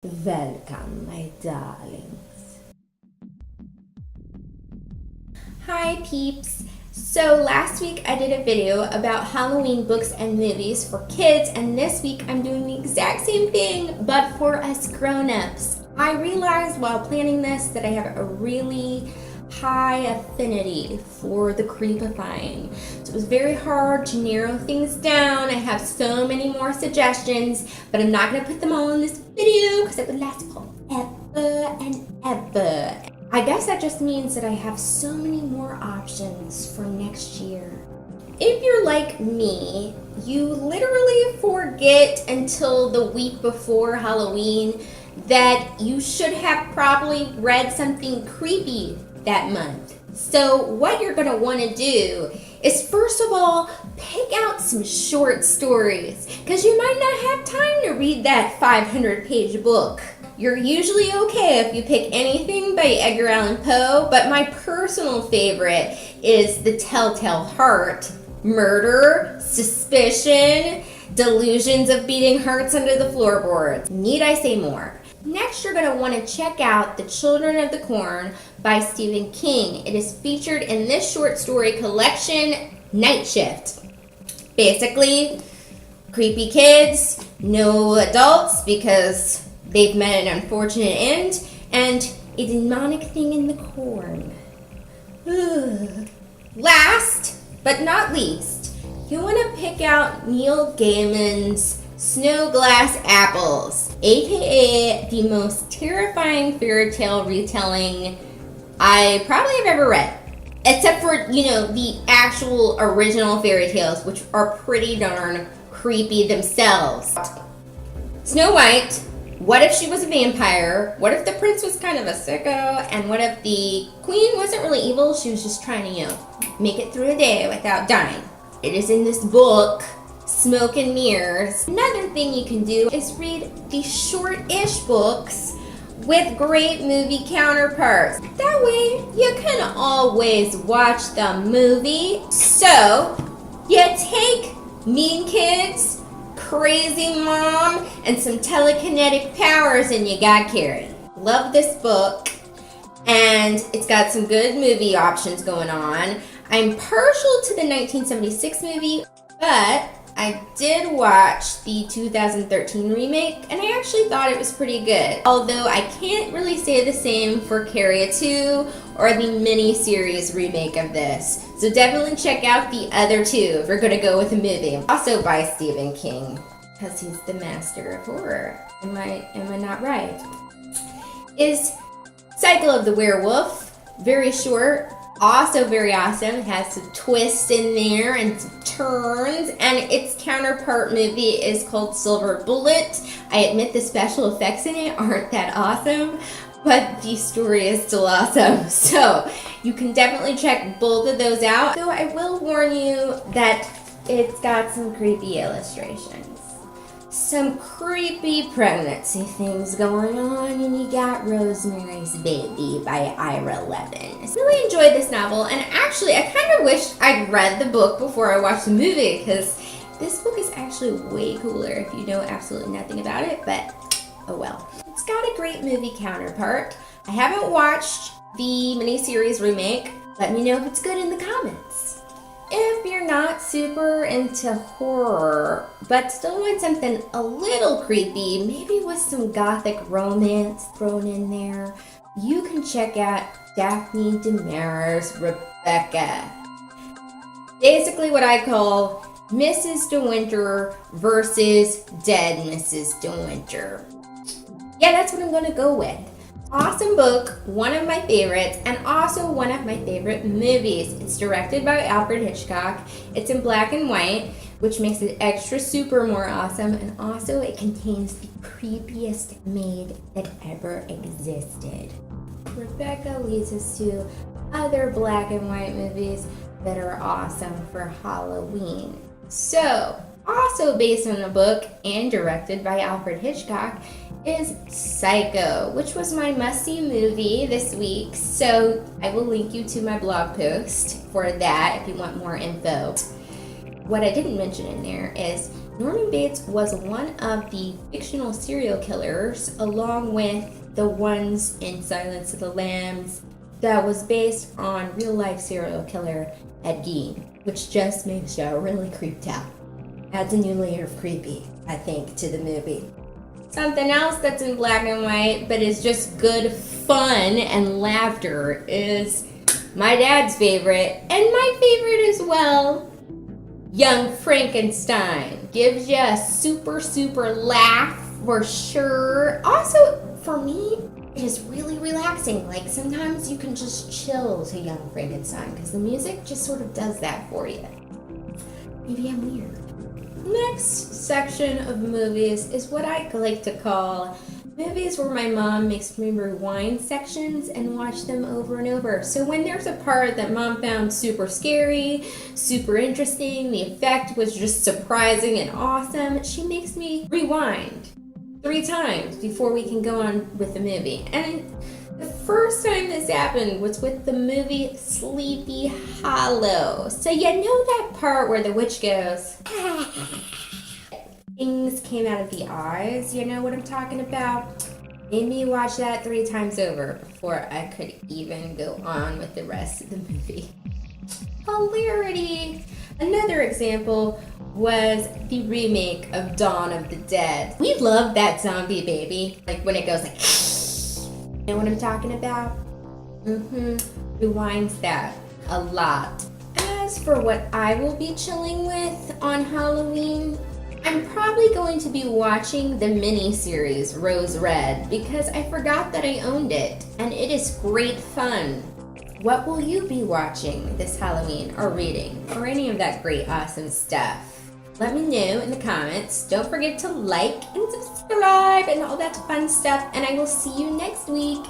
Welcome, my darlings. Hi, peeps. So last week I did a video about Halloween books and movies for kids, and this week I'm doing the exact same thing, but for us grown-ups. I realized while planning this that I have a really high affinity for the creepifying. So it was very hard to narrow things down. I have so many more suggestions, but I'm not going to put them all in this video because it would last forever and ever. I guess that just means that I have so many more options for next year. If you're like me, you literally forget until the week before Halloween that you should have probably read something creepy that month. So what you're going to want to do is, first of all, pick out some short stories, because you might not have time to read that 500-page book. You're usually okay if you pick anything by Edgar Allan Poe, but my personal favorite is The Telltale Heart, Murder, Suspicion, Delusions of Beating Hearts Under the Floorboards. Need I say more? Next, you're going to want to check out The Children of the Corn by Stephen King. It is featured in this short story collection, Night Shift. Basically, creepy kids, no adults because they've met an unfortunate end, and a demonic thing in the corn. Last, but not least, you want to pick out Neil Gaiman's Snow Glass Apples, aka the most terrifying fairy tale retelling I probably have ever read. Except for, the actual original fairy tales, which are pretty darn creepy themselves. Snow White, what if she was a vampire? What if the prince was kind of a sicko? And what if the queen wasn't really evil? She was just trying to, make it through the day without dying. It is in this book, Smoke and Mirrors. Another thing you can do is read the short-ish books with great movie counterparts. That way, you can always watch the movie. So, you take Mean Kids, Crazy Mom, and some telekinetic powers, and you got Carrie. Love this book, and it's got some good movie options going on. I'm partial to the 1976 movie, but I did watch the 2013 remake, and I actually thought it was pretty good. Although I can't really say the same for Carrie 2 or the mini-series remake of this. So definitely check out the other two if you're going to go with a movie. Also by Stephen King, because he's the master of horror. Am I not right? Is Cycle of the Werewolf. Very short. Also very awesome. It has some twists in there and some turns, and its counterpart movie is called Silver Bullet. I admit the special effects in it aren't that awesome, but the story is still awesome. So you can definitely check both of those out. Though I will warn you that it's got some creepy illustrations. Some creepy pregnancy things going on, and you got Rosemary's Baby by Ira Levin. I really enjoyed this novel, and actually I kind of wish I'd read the book before I watched the movie, because this book is actually way cooler if you know absolutely nothing about it, but oh well. It's got a great movie counterpart. I haven't watched the miniseries remake. Let me know if it's good in the comments. If you're not super into horror, but still want something a little creepy, maybe with some gothic romance thrown in there, you can check out Daphne du Maurier's Rebecca. Basically what I call Mrs. De Winter versus Dead Mrs. De Winter. Yeah, that's what I'm going to go with. Awesome book, one of my favorites, and also one of my favorite movies. It's directed by Alfred Hitchcock. It's in black and white, which makes it extra super more awesome, and also it contains the creepiest maid that ever existed. Rebecca leads us to other black and white movies that are awesome for Halloween. So, also based on a book and directed by Alfred Hitchcock is Psycho, which was my must-see movie this week. So I will link you to my blog post for that if you want more info. What I didn't mention in there is Norman Bates was one of the fictional serial killers, along with the ones in Silence of the Lambs, that was based on real-life serial killer Ed Gein, which just makes you really creeped out. Adds a new layer of creepy, I think, to the movie. Something else that's in black and white, but is just good fun and laughter, is my dad's favorite, and my favorite as well, Young Frankenstein. Gives you a super, super laugh for sure. Also, for me, it is really relaxing. Like, sometimes you can just chill to Young Frankenstein because the music just sort of does that for you. Maybe I'm weird. Next section of movies is what I like to call movies where my mom makes me rewind sections and watch them over and over. So when there's a part that mom found super scary, super interesting, the effect was just surprising and awesome, she makes me rewind 3 times before we can go on with the movie. And the first time this happened was with the movie Sleepy Hollow. So you know that part where the witch goes, things came out of the eyes, you know what I'm talking about? Made me watch that 3 times over before I could even go on with the rest of the movie. Hilarity! Another example was the remake of Dawn of the Dead. We love that zombie baby. Like when it goes like, you know what I'm talking about? Rewinds that a lot. As for what I will be chilling with on Halloween, I'm probably going to be watching the mini-series Rose Red because I forgot that I owned it, and it is great fun. What will you be watching this Halloween or reading or any of that great awesome stuff? Let me know in the comments. Don't forget to like and subscribe and all that fun stuff, and I will see you next week.